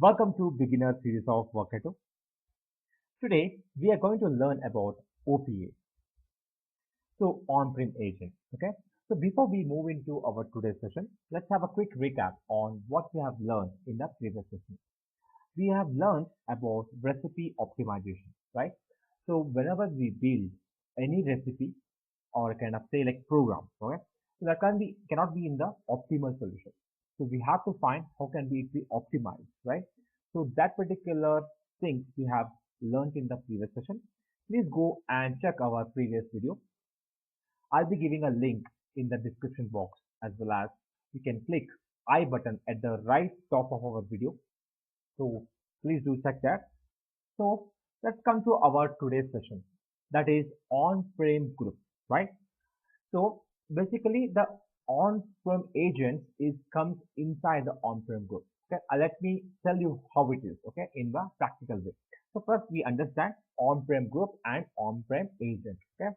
Welcome to beginner series of Workato. Today we are going to learn about OPA, so on-prem agent. Okay. So before we move into our today's session, let's have a quick recap on what we have learned in the previous session. We have learned about recipe optimization, right? So whenever we build any recipe or kind of say like program, okay, so that cannot be in the optimal solution. So we have to find how can we be optimized, right? So that particular thing we have learned in the previous session. Please go and check our previous video. I'll be giving a link in the description box, as well as you can click I button at the right top of our video. So please do check that. So let's come to our today's session, that is on-prem group, right? So basically the on-prem agent is comes inside the on-prem group. Okay, let me tell you how it is, okay, in the practical way. So first we understand on-prem group and on-prem agent. Okay,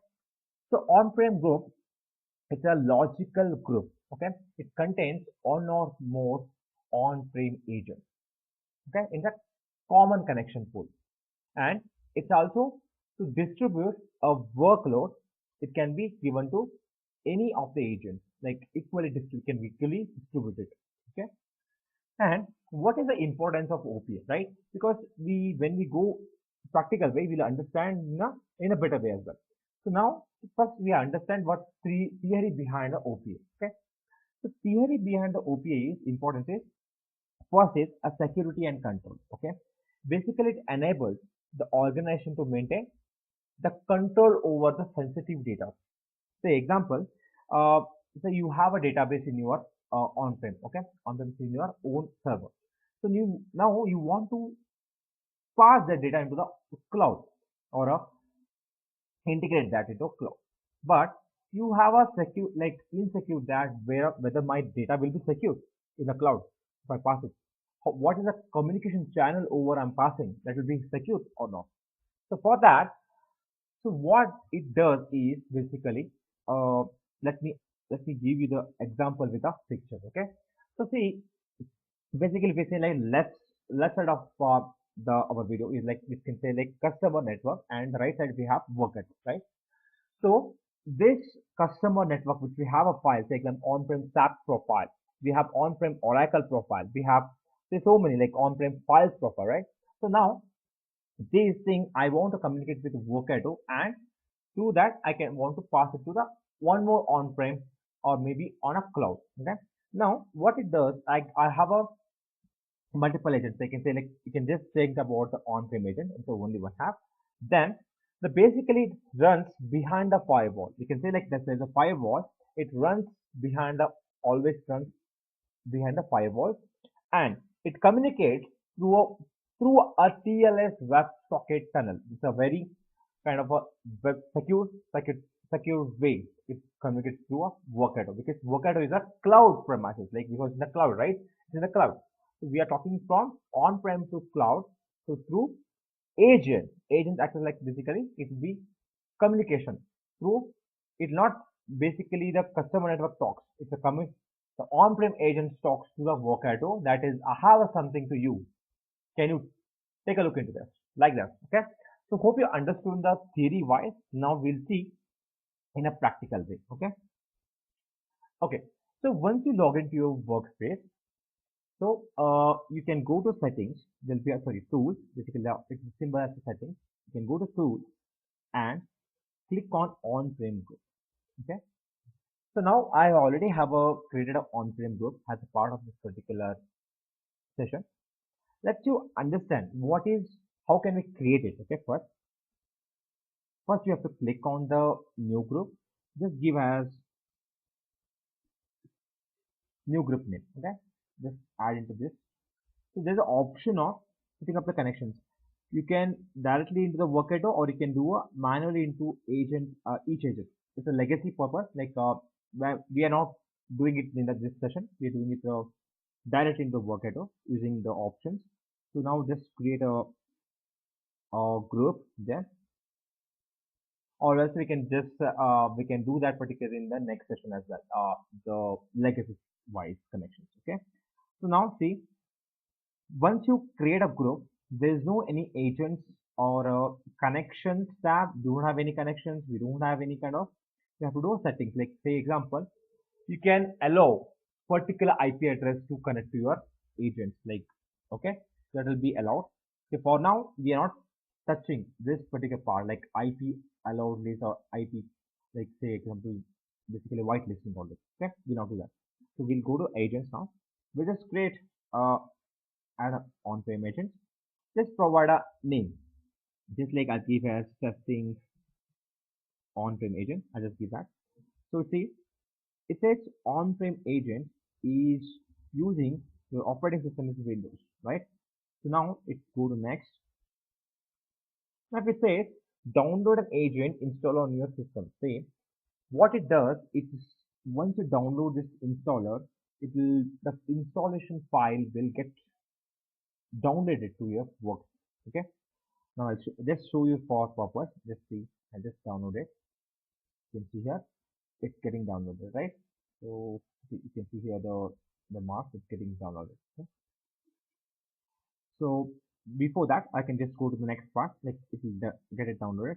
so on-prem group, it's a logical group. Okay, it contains one or more on-prem agents, okay, in the common connection pool, and it's also to distribute a workload. It can be given to any of the agents, like can be equally distributed. Okay, and what is the importance of OPA, right? Because when we go practical way, we'll understand in a better way as well. So now first we understand what theory behind the OPA. Okay, so theory behind the OPA is important is first is a security and control. Okay, basically it enables the organization to maintain the control over the sensitive data. Say example, uh, say you have a database in your on-prem, okay, on-prem in your own server. So now you want to pass the data into the cloud or integrate that into cloud, but you have a secure like insecure that whether my data will be secure in the cloud if I pass it. What is the communication channel over I'm passing that will be secure or not? So for that, so what it does is basically, uh, let me let me give you the example with a picture. Okay, so see, basically we say like left side of the our video is like we can say like customer network, and the right side we have Workato, right? So this customer network, which we have a file, say like on-prem SAP profile, we have on-prem Oracle profile, we have say so many like on-prem files profile, right? So now this thing I want to communicate with Workato, and through that I can want to pass it to the one more on-prem or maybe on a cloud. Okay, now what it does, I have a multiple agents. I can say like you can just think about the on-prem agent, so only one have. Then the basically it runs behind the firewall. You can say like that there's a firewall. It runs behind the always runs behind the firewall, and it communicates through a TLS WebSocket tunnel. It's a very kind of a web secure way. It communicates through a Workato, because Workato is a cloud premises, like because in the cloud, right? It's in the cloud. So we are talking from on-prem to cloud. So through agent acts like basically it will be communication through it, not basically the customer network talks. It's a the on-prem agent talks to the Workato. That is, I have something to you. Can you take a look into this like that? Okay. So hope you understood the theory wise. Now we'll see in a practical way. Okay. Okay. So once you log into your workspace, so you can go to settings. There'll be tools. Basically, it's symbol as settings. You can go to tools and click on on-prem group. Okay. So now I already have created an on-prem group as a part of this particular session. Let's you understand how can we create it. Okay, first you have to click on the new group. Just give as new group name. Okay, just add into this. So there's an option of setting up the connections. You can directly into the Workato, or you can do a manually into each agent. It's a legacy purpose, like we are not doing it in this session. We are doing it directly into Workato using the options. So now just create a group there, or else we can just we can do that particular in the next session as well. The legacy wise connections. Okay. So now see, Once you create a group, there's no any agents or connections tab. Do not have any connections. We don't have any kind of. You have to do settings. Like say example, you can allow particular IP address to connect to your agents. Like okay, that will be allowed. Okay, for now we are not touching this particular part like IP allowed list or IP. Like say example, basically whitelisting all this. Okay, we not do that. So we'll go to agents now. We'll just create uh, an on-prem agent. Just provide a name. Just like I'll give as testing on-prem agent. I'll just give that. So see, it says on-prem agent is using your operating system is Windows, right? So now it go to next. Now if it says download an agent install on your system. See what it does, it's once you download this installer, it will the installation file will get downloaded to your work. Okay. Now I'll just show you for purpose. Just see, I just download it. You can see here it's getting downloaded, right? So you can see here the mark is getting downloaded. Okay? So before that, I can just go to the next part, like it will get it downloaded.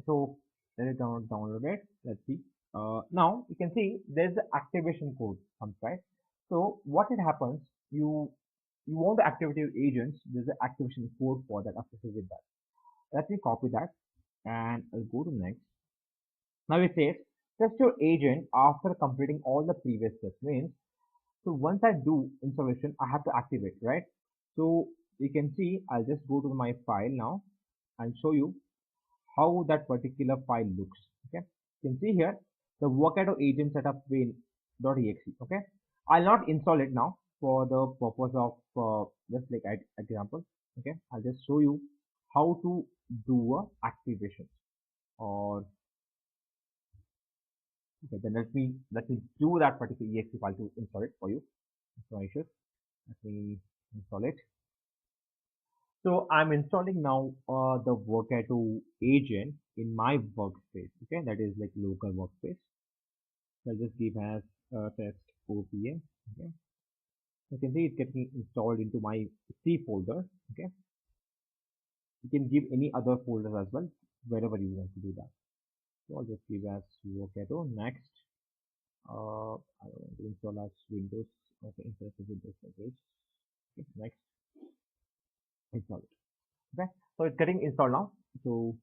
So let it download it. Let's see. Now you can see there's the activation code comes, right? So what it happens, you want to activate your agents. There's an activation code for that associated with that. Let me copy that and I'll go to next. Now it says test your agent after completing all the previous steps. Means so once I do installation, I have to activate, right? So you can see I'll just go to my file now and show you how that particular file looks. Okay, you can see here the Workato agent setup win.exe. Okay, I'll not install it now for the purpose of just like example. Okay, I'll just show you how to do a activation or okay, then let me do that particular exe file to install it for you. No issues. Let me install it. So I'm installing now the Workato agent in my workspace. Okay, that is like local workspace. So I'll just give as test OPA. Okay, you can see it's getting installed into my C folder. Okay, you can give any other folders as well wherever you want to do that. So I'll just give as Workato. Next, I want to install as Windows. Okay, install as Windows package. Okay, next, install it. Okay, so it's getting installed now. So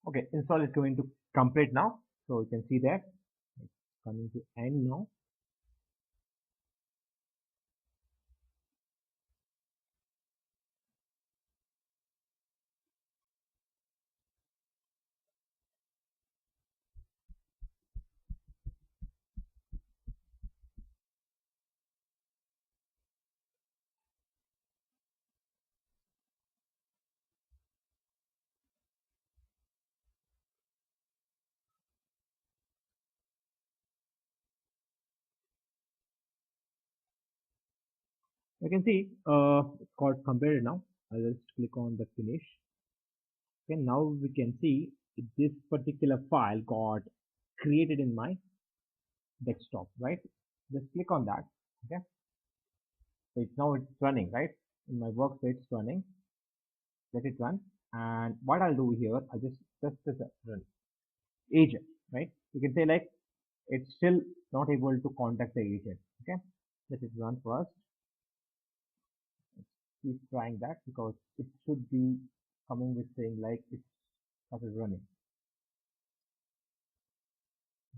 okay, install is going to complete now. So you can see that it's coming to end now. You can see it's got completed now. I'll just click on the finish. Okay, now we can see this particular file got created in my desktop, right? Just click on that. Okay, so it's now it's running, right? In my workspace it's running. Let it run. And what I'll do here, I'll just test this run agent. right? You can say like it's still not able to contact the agent. Okay, let it run first. Keep trying that because it should be coming with saying like it's started running.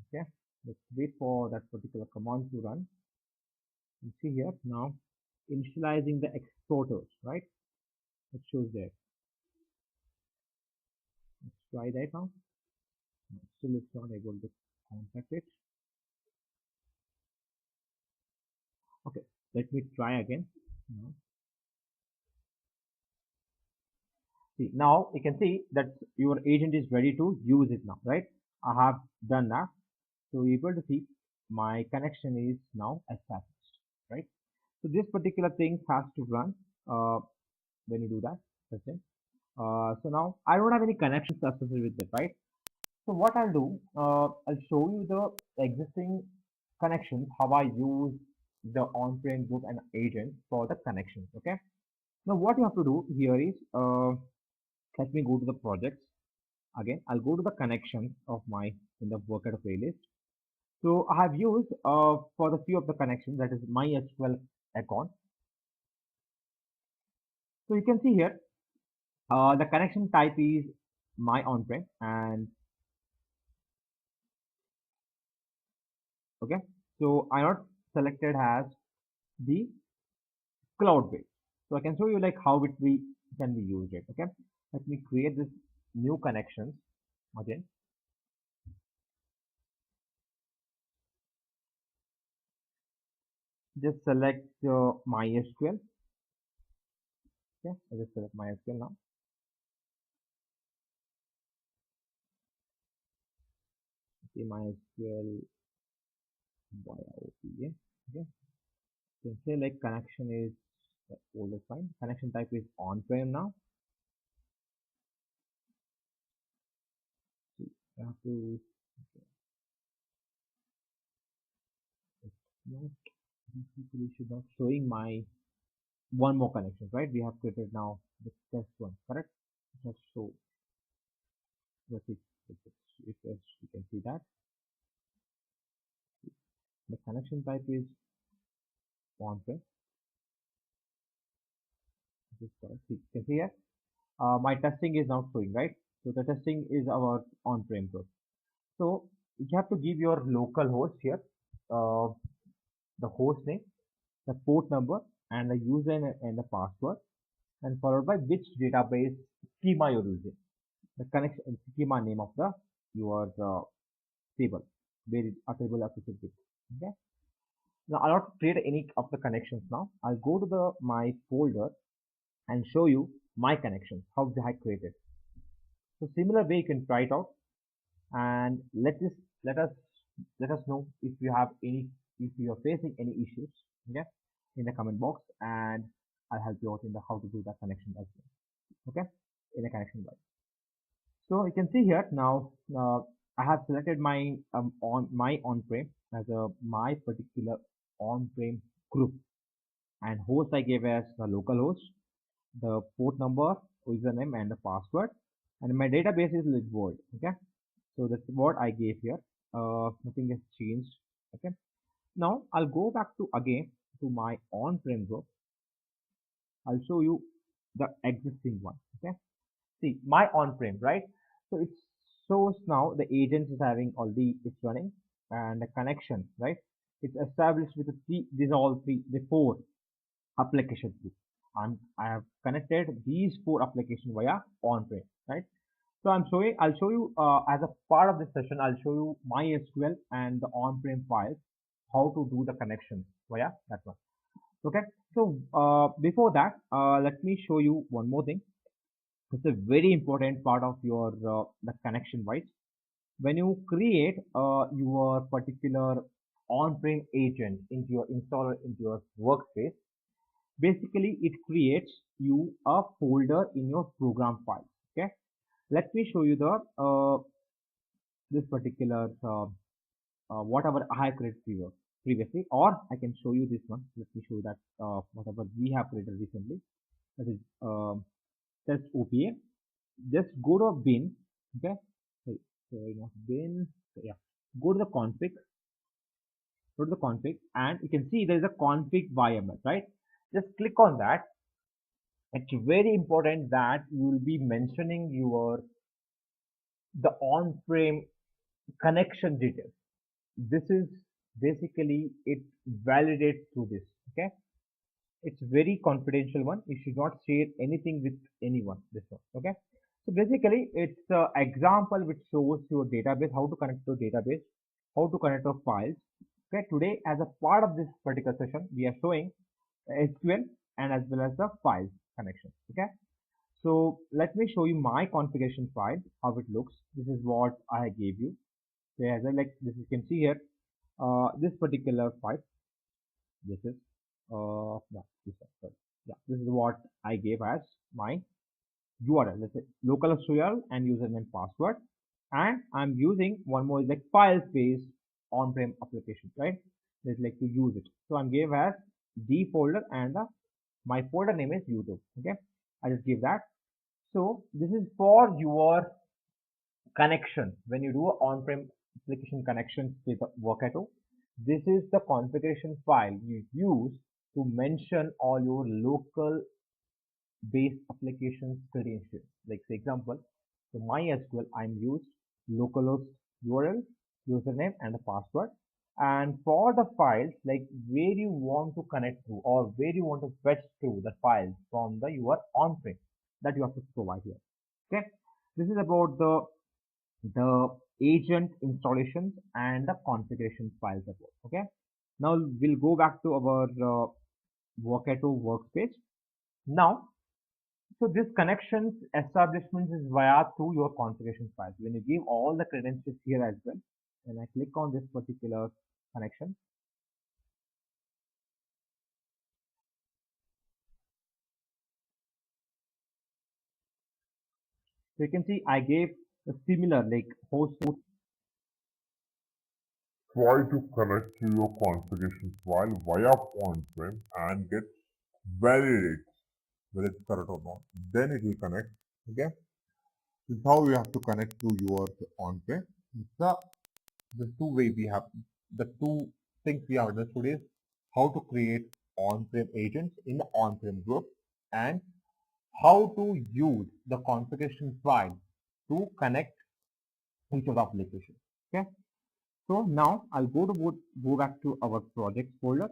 Okay, let's wait for that particular command to run. You see here now initializing the exporters, right? It shows there. Let's try that now. Still it's not able to contact it. Okay, let me try again. Now, see, now you can see that your agent is ready to use it now, right? I have done that. So you're able to see my connection is now established, right? So this particular thing has to run when you do that. So now I don't have any connections associated with it, right? So what I'll do, I'll show you the existing connections, how I use the on-prem book and agent for the connections. Okay. Now what you have to do here is, let me go to the projects. Again, I'll go to the connections of my in the Workato playlist. So I have used for the few of the connections, that is MySQL account. So you can see here, the connection type is my on-prem, and okay. So I not selected as the cloud based. So I can show you like how it can be used. It okay. Let me create this new connections again. Just select MySQL. Okay, I just select MySQL now. Okay, MySQL via OPA. Okay, you can say like connection is always fine. Connection type is on-prem now. So you have to not basically should not showing my one more connection, right? We have created now the test one, correct? Just show that if you can see that the connection type is on-prem. This is correct. See, you can see here my testing is now showing, right? So the testing is our on-prem group. So you have to give your local host here, uh, the host name, the port number, and the username and the password, and followed by which database schema you're using, the connection schema name of the your table, where is a table associated with. Okay. Now I'll not create any of the connections now. I'll go to the my folder and show you my connections, how I created. So similar way you can try it out, and let us let us know if you have any, if you are facing any issues, okay, in the comment box, and I'll help you out in the how to do that connection as well. Okay, in a connection wise. So you can see here now, I have selected my on-prem as a my particular on-prem group, and host I gave as the local host, the port number, username, and the password, and my database is libworld. Okay, so that's what I gave here. Nothing has changed. Okay, now I'll go back to again to my on-prem group. I'll show you the existing one. Okay, see my on-prem, right? So it shows now the agent is having already it's running, and the connection, right? It's established with the three, these all three, the four applications. And I have connected these four applications via on-prem, right? So I'll show you as a part of this session, I'll show you MySQL and the on-prem files, how to do the connection via that one. Okay. So before that, let me show you one more thing. It's a very important part of your the connection wise. When you create your particular on-prem agent into your installer into your workspace, basically it creates you a folder in your program files. Okay, let me show you the this particular whatever I have created previously, or I can show you this one. Let me show you that whatever we have created recently, that is test OPA. Just go to bin. Okay, sorry, not bin. So yeah, go to the config, and you can see there is a config YML, right? Just click on that. It's very important that you will be mentioning your the on-prem connection details. This is basically it validates through this. Okay, it's very confidential one. You should not share anything with anyone. This one. Okay. So basically, it's an example which shows your database, how to connect to database, how to connect to files. Okay. Today, as a part of this particular session, we are showing SQL and as well as the files connection. Okay. So let me show you my configuration file, how it looks. This is what I gave you. So as I like this, you can see here, this particular file. This is no, this one, sorry. Yeah, this is what I gave as my URL. Let's say localhost URL and username password. And I'm using one more is like file space on-prem application, right? Just like to use it. So I'm gave as D folder and my folder name is YouTube. Okay, I just give that. So this is for your connection. When you do on-prem application connection with Workato, this is the configuration file you use to mention all your local based applications credentials. Like for example, so MySQL I'm used localhost URL, username and the password. And for the files, like where you want to connect to or where you want to fetch through the files from the your on-prem, that you have to provide here. Okay, this is about the agent installations and the configuration files about. Okay, now we'll go back to our Workato workspace. Now, so this connections establishment is via through your configuration files. When you give all the credentials here as well, and I click on this particular connection, so you can see I gave a similar like host. Try to connect to your configuration file via on-prem and get validate whether it's correct or not. Then it will connect. Okay. This is how you have to connect to your on-prem. The two way we have the two things we have understood is how to create on-prem agents in the on-prem group and how to use the configuration file to connect each of the applications. Okay. So now I'll go back to our projects folder.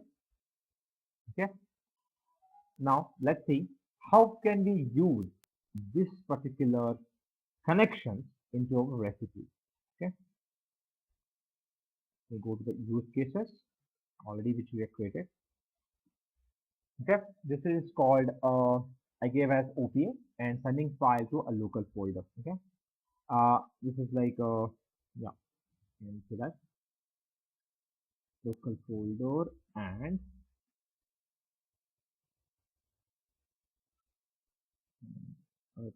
Okay. Now let's see how can we use this particular connection into our recipe. Okay. We go to the use cases already which we have created. Okay. This is called I gave as OPA and sending file to a local folder. Okay. This is like yeah, and so that local folder and uh,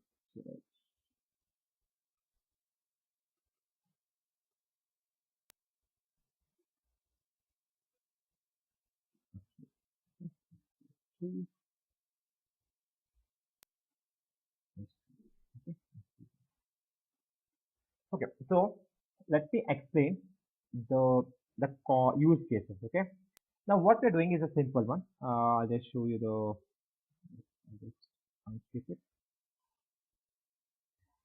okay. So let me explain the use cases. Okay. Now what we're doing is a simple one. I'll just show you the I'll just unskip it.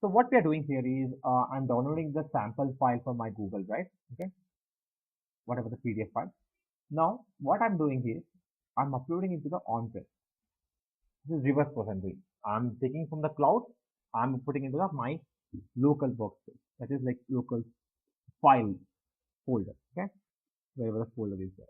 So what we are doing here is I'm downloading the sample file from my Google Drive. Okay, whatever the PDF file. Now what I'm doing is I'm uploading into the on-prem. This is reverse process I'm doing. I'm taking from the cloud. I'm putting into my local workspace. That is like local file folder. Okay, wherever the folder is there.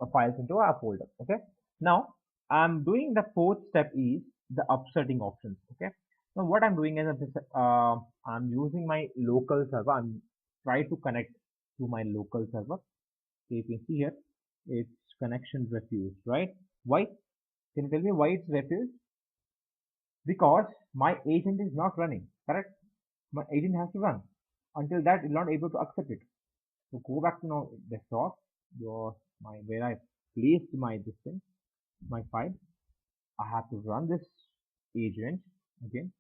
A files into a folder. Okay. Now I'm doing the fourth step is the upsetting options. Okay. Now what I'm doing is I'm using my local server. I'm trying to connect to my local server. So you can see here, it's connection refused, right? Why? Can you tell me why it's refused? Because my agent is not running, correct? My agent has to run. Until that, it's not able to accept it. So go back to now desktop, your my where I placed my this thing, my file. I have to run this agent again.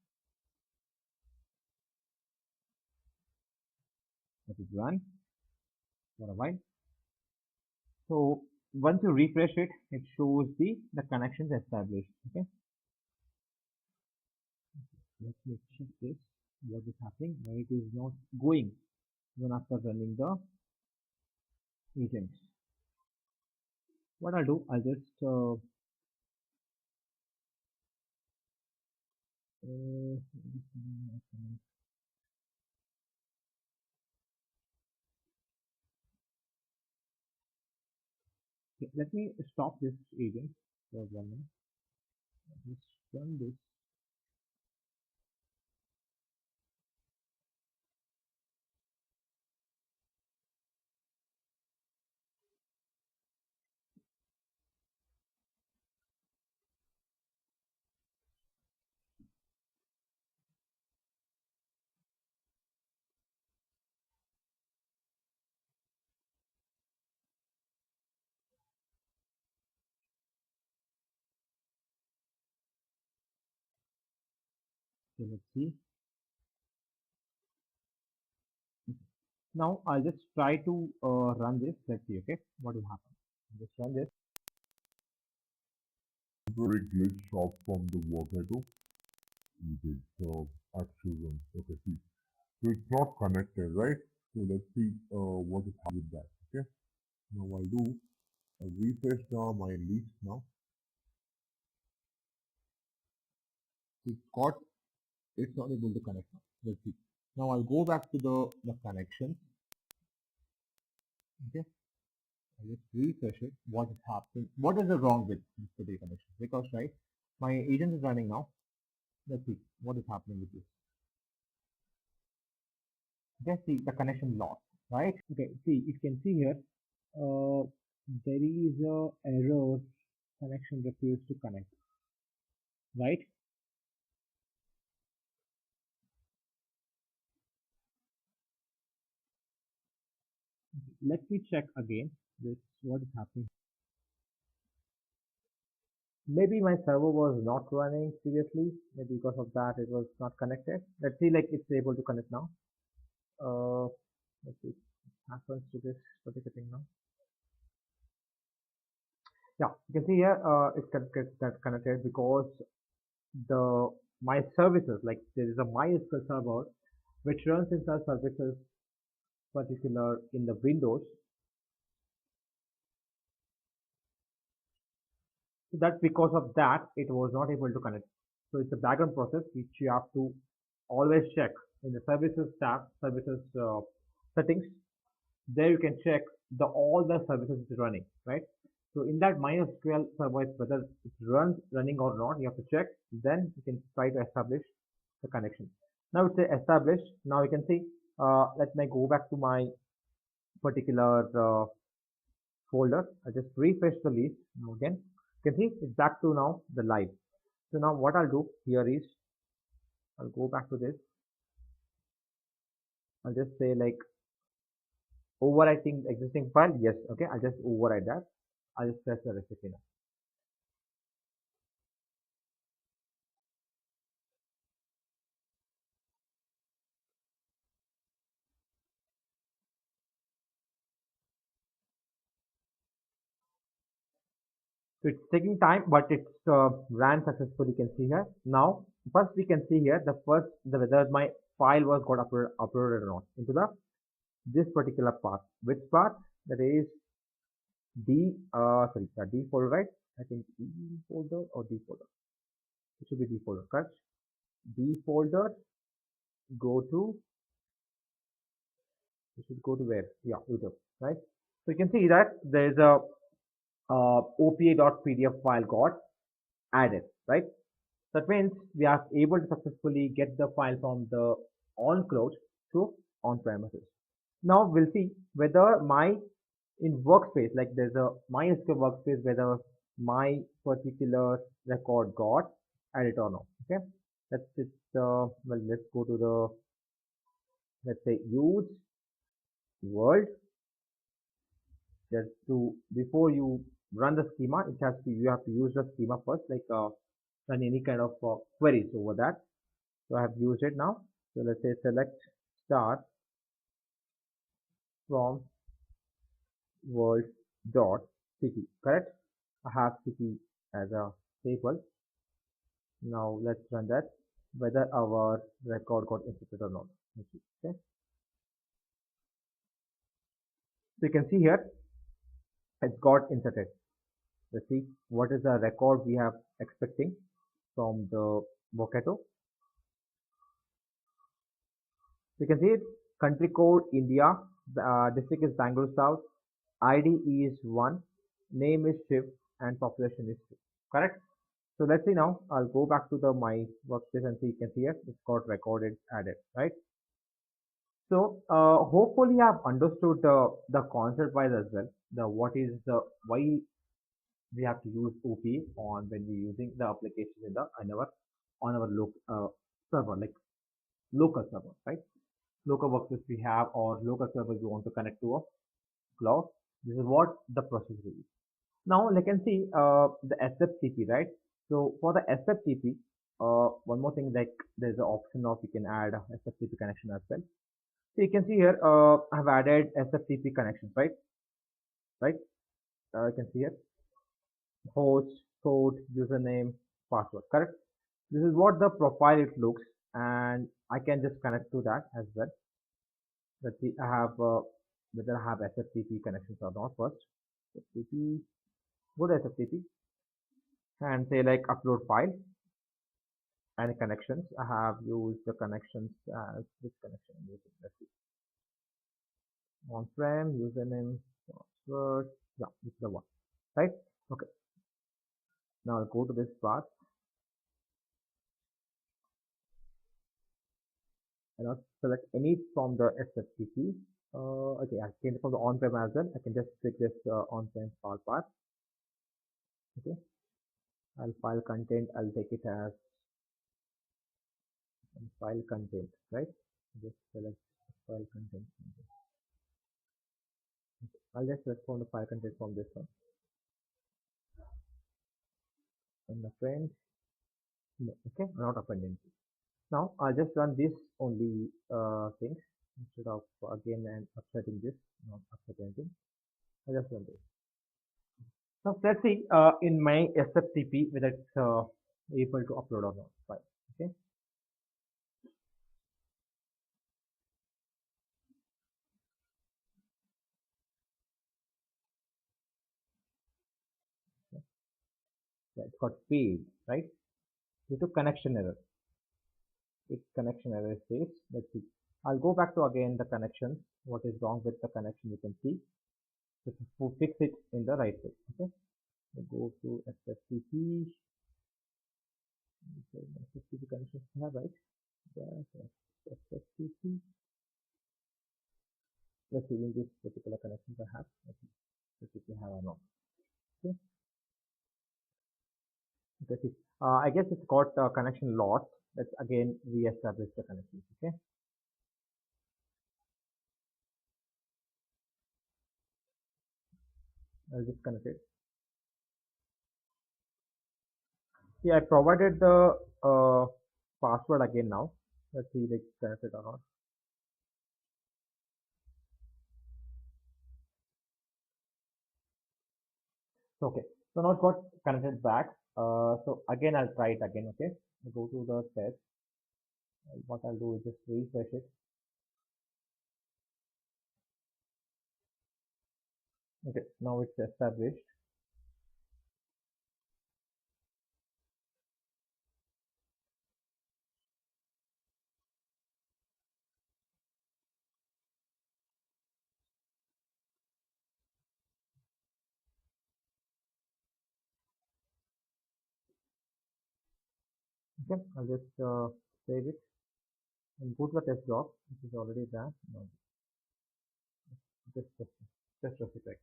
it run for a while. So once you refresh it, it shows the connections established. Okay. Let me check this. What is happening? Why it is not going even after running the agent? What I'll do, I'll just okay, let me stop this agent for 1 minute. Just run this. So let's see. Now I'll just try to run this. Let's see. Okay, what will happen? Just run this. Very glitch off from the Workato. It is actual one. Okay, see. So it's not connected, right? So let's see what is happening with that. Okay. Now I'll refresh my list now. It's not able to connect now. Let's see. Now I'll go back to the connection. Okay. I just refresh it. What is happening? What is the wrong with this particular connection? Because right, my agent is running now. Let's see what is happening with this. Just see the connection lost, right? Okay, see, you can see here, there is a error, connection refused to connect, right? Let me check again this what is happening. Maybe my server was not running seriously, maybe because of that it was not connected. Let's see like it's able to connect now. Let's see what happens to this particular thing now. Yeah, you can see here it's connected because the my services, like there is a MySQL server which runs inside services particular in the Windows. So that's because of that it was not able to connect. So it's a background process which you have to always check in the services tab, services settings. There you can check the all the services is running, right? So in that MySQL server, whether it runs running or not, you have to check. Then you can try to establish the connection. Now it's established. Now you can see. Let me go back to my particular folder. I just refresh the list. Now again, you can see it's back to now the live. So now what I'll do here is I'll go back to this. I'll just say like overwriting the existing file. Yes, okay. I'll just override that. I'll just press the recipe now. So it's taking time, but it's ran successfully. You can see here. Now, first we can see here the whether my file was got uploaded or not into the this particular path. Which path? That is D folder, right? I think D folder or D folder. It should be D folder, correct? D folder. Go to. You should go to where? Yeah, YouTube, right? So you can see that there is a OPA.pdf file got added, right? That means we are able to successfully get the file from the on-cloud to on-premises. Now we'll see whether my in workspace, like there's a MySQL workspace, whether my particular record got added or not. Okay, let's just well, let's go to the, let's say, use world. Just to before you run the schema, it has to you have to use the schema first, like run any kind of queries over that. So I have used it now. So let's say select star from world dot city, correct? I have city as a table. Now let's run that, whether our record got inserted or not. Let's see. Okay, so you can see here it got inserted. Let's see what is the record we have expecting from the Workato. You can see it, country code India, district is Bangalore South, ID is 1, name is Shiv, and population is 2. Correct? So let's see now. I'll go back to the my workspace and see. You can see here it's got recorded added, right? So hopefully I've understood the concept wise as well. The what is the why we have to use OPA on when we're using the application in the on our local server, like local server, right? Local workspace we have or local server we want to connect to a cloud. This is what the process is. Now you can see the SFTP, right? So for the SFTP, one more thing, like there's an option of you can add a SFTP connection as well. So you can see here I've added SFTP connections, right? Right? You can see here host, port, username, password, correct? This is what the profile it looks, and I can just connect to that as well. Let's see, I have whether I have SFTP connections or not first. SFTP, go to SFTP and say like upload file and connections. I have used the connections as this connection. Let's see. On-prem, username, password. Yeah, this is the one. Right? Okay. Now I'll go to this part. And I'll select any from the SFTP. Okay, I can from the on-prem as well. I can just click this on-prem file part. Okay. I'll file content. I'll take it as file content, right? Just select file content. I'll just select from the file content from this one. And the friend, no, okay, not appending. Now I'll just run this only things instead of again and upsetting this, not upset anything. I'll just run this. Now let's see in my SFTP whether it's able to upload or not. Fine. Okay. Yeah, it's got failed, right? Due to connection error. Its connection error says, let's see. I'll go back to again the connections. What is wrong with the connection? You can see. So to fix it in the right way. Okay. So go to SFTP. SFTP connections have right. SFTP. Let's see in this particular connections I have. Let's see if you have or not. Okay. Okay. I guess it's got connection lost. Let's again re-establish the connections. Okay. I'll disconnect it. See, I provided the password again now. Let's see if it's connected or not. Okay, so now it got connected back. So again, I'll try it again. Okay, I'll go to the test. What I'll do is just refresh it. Okay, now it's established. Okay, I'll just save it and go to the test log, which is already there. No, just it right.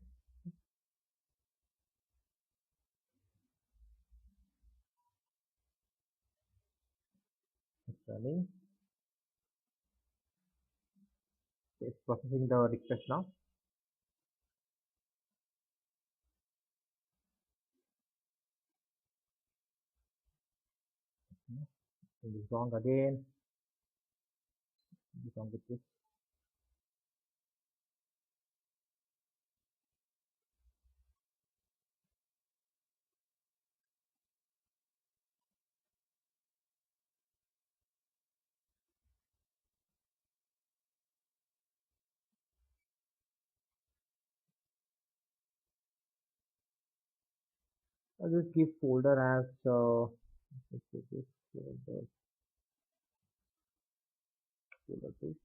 It's running. It's processing the request now. It is wrong again. It is wrong with this. I'll just give folder as let's say this folder 2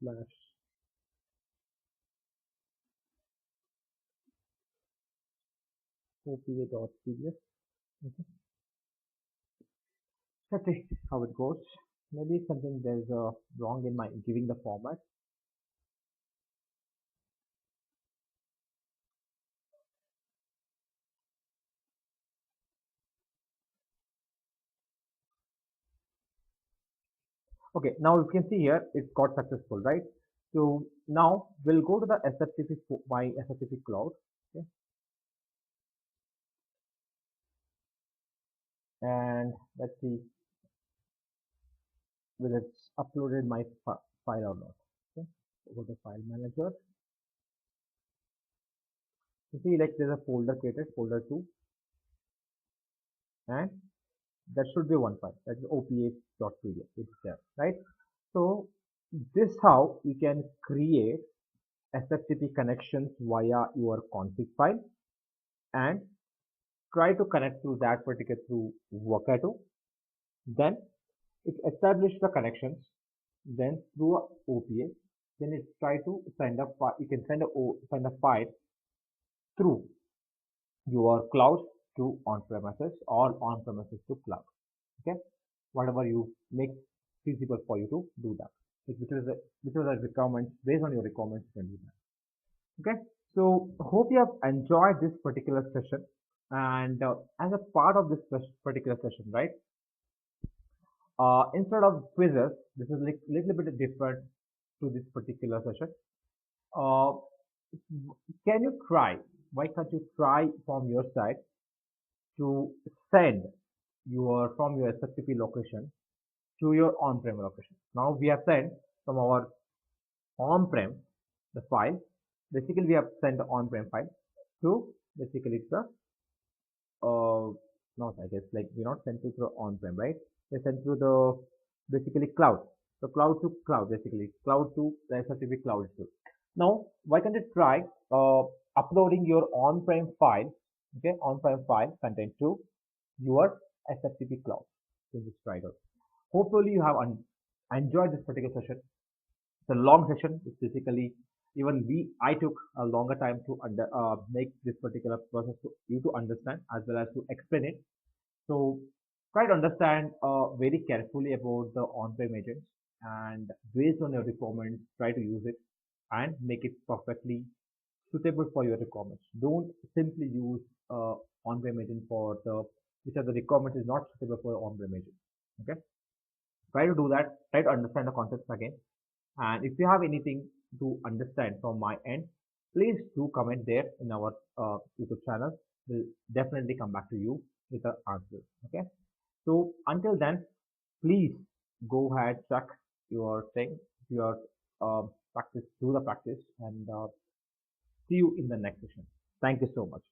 slash opa.pdf. Okay. Let's see how it goes. Maybe something there's wrong in my giving the format. Okay, now you can see here it got successful, right? So now we'll go to the SFTP my SFTP cloud. Okay. And let's see whether it's uploaded my file or not. Okay, so go to file manager. You see, like there's a folder created, folder 2, and that should be one file. That is opa.pdf. It's there, right? So this how you can create SFTP connections via your config file and try to connect through that particular through Workato. Then it establishes the connections. Then through OPA, then it try to send a file. You can send a file through your cloud to on-premises or on-premises to cloud. Okay, whatever you make feasible for you to do that. Which is the requirements based on your requirements you can do that. Okay, so hope you have enjoyed this particular session, and as a part of this particular session, right? Instead of quizzes, this is like little bit different to this particular session. Can you try? Why can't you try from your side to send your from your SFTP location to your on-prem location? Now we have sent from our on-prem the file. Basically, we have sent the on-prem file to basically the not I guess like we not sent to the on-prem, right? They sent to the basically cloud. So cloud to cloud, basically cloud to the SFTP cloud too. Now, why can't you try uploading your on-prem file, okay, on-prem file content to your SFTP cloud? So just try it out. Hopefully, you have enjoyed this particular session. It's a long session. It's basically even I took a longer time to make this particular process to you to understand as well as to explain it. So try to understand very carefully about the on-prem agents, and based on your requirements, try to use it and make it perfectly suitable for your requirements. Don't simply use on-prem agent for the which are the requirements is not suitable for on-prem agent. Okay, try to do that. Try to understand the concepts again. And if you have anything to understand from my end, please do comment there in our YouTube channel. We'll definitely come back to you with the answers. Okay. So until then, please go ahead, check your thing, your practice, do the practice, and see you in the next session. Thank you so much.